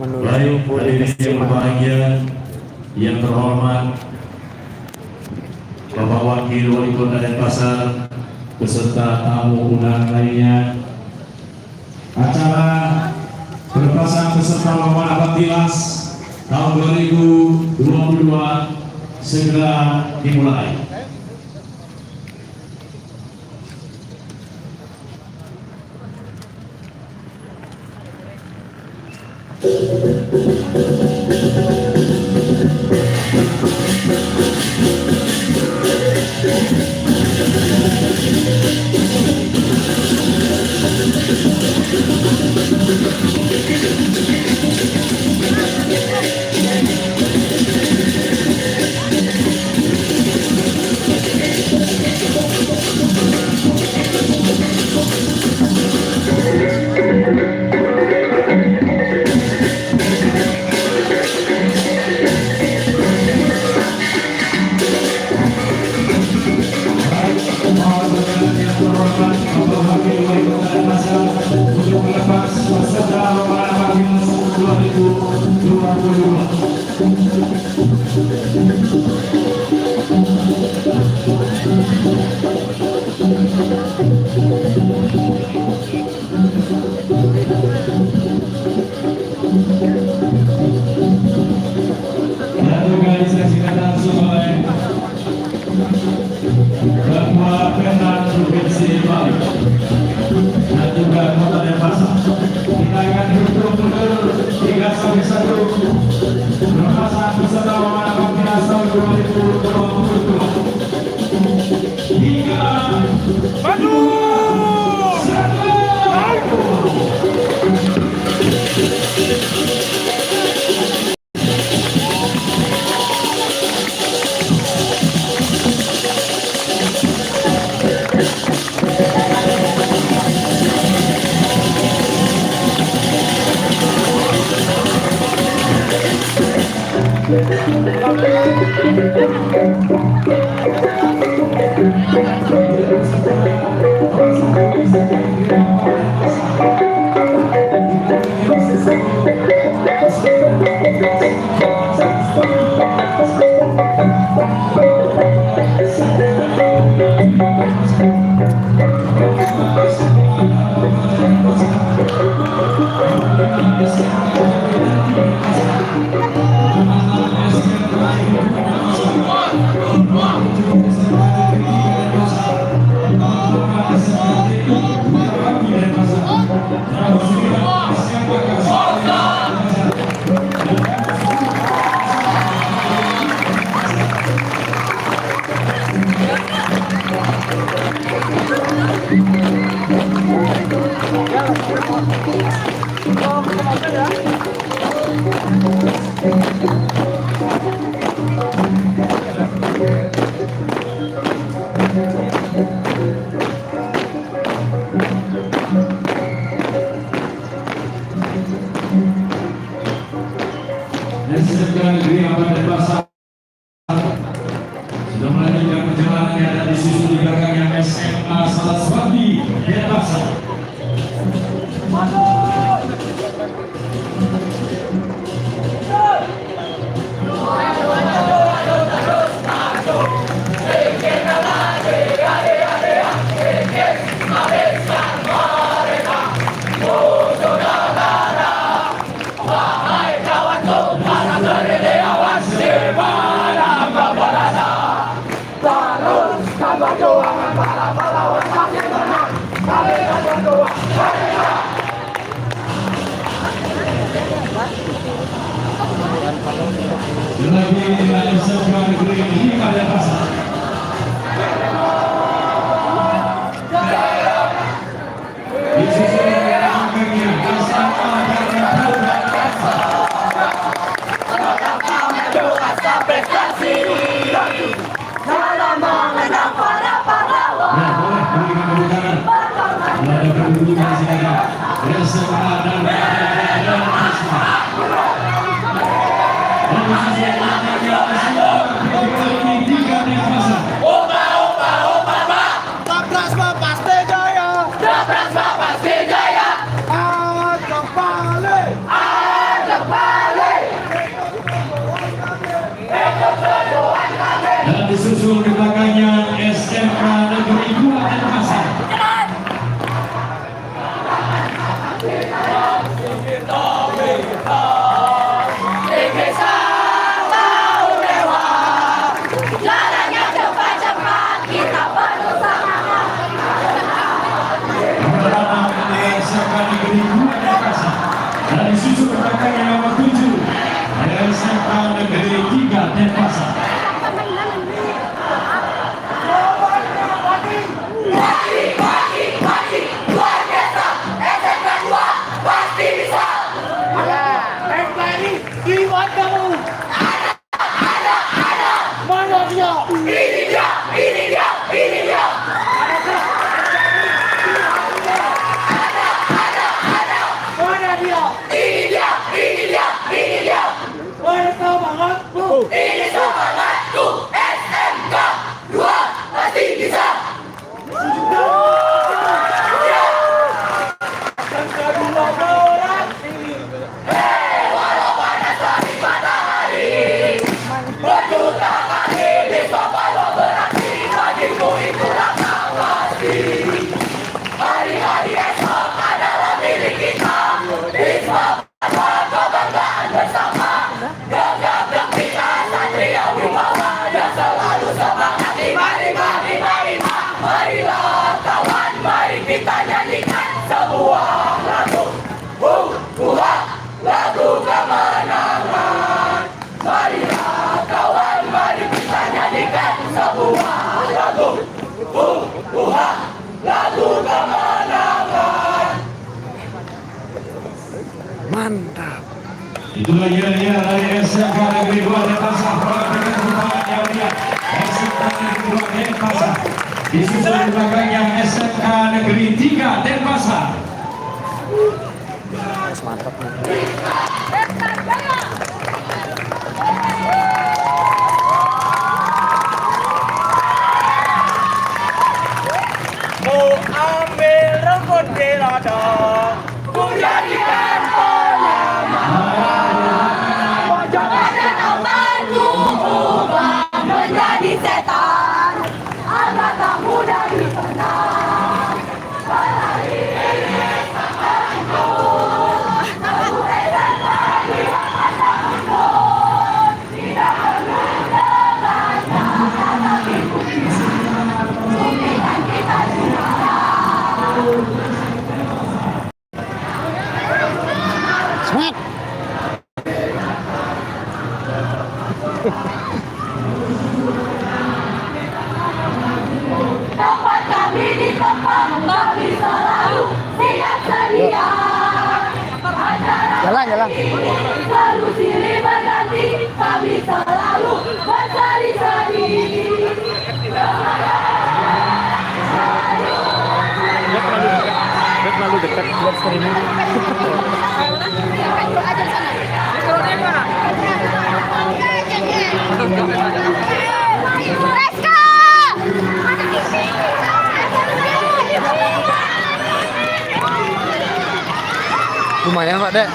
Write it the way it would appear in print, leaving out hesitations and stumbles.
Baik, hadirin yang berbahagia, yang terhormat Bapak Wakil Wali Kota Denpasar beserta tamu undangan lainnya, acara berpasangan peserta lomba Abad Tilas tahun 2022 segera dimulai. Ketua Pemda Provinsi Bali dan juga Kota Denpasar, kita akan berturut-turut 3-1 berpasangan beserta lomba Abad Tilas tahun 2022. 3, 3 Dan disusul di belakangnya SMK Negeri 2 Denpasar. Jalannya cepat-cepat, kita penuh semangat. SMK Negeri 2 Denpasar. Dan disusul di belakangnya nomor 7 SMK Negeri 3 Denpasar. Ini semangatku, SMK 2 pasti bisa. Walau panas terik matahari, berjuta kali disapa lo berarti bagiku itulah pasti. Hari-hari esok adalah milik kita, disebabkan kebanggaan bersama. Marilah kawan, mari kita nyanyikan sebuah lagu, lagu kemenangan. Marilah kawan, mari kita nyanyikan sebuah lagu, lagu kemenangan. Mantap. Itulah ya dari SMK Negeri 2 Denpasar. SMK Negeri 2 Denpasar. Disusul di belakangnya SMK Negeri 3 Denpasar. Mantap nih. Mau ambil rumput di ladang, Ku jadikan penyaman, jangan obatku ubah menjadi setan, agar tak mudah dikenal. Berlari ini tanganku, aku edan lagi akan takut, tidak perlu dengan kata ibu. Pilihan kita semua. Semangat. Tempat kami di tempat kami selalu siap sedia. Jalan. Selalu silih berganti, kami selalu berseri-seri. Dia terlalu dekat buat streaming. Lumayan Pak Dek.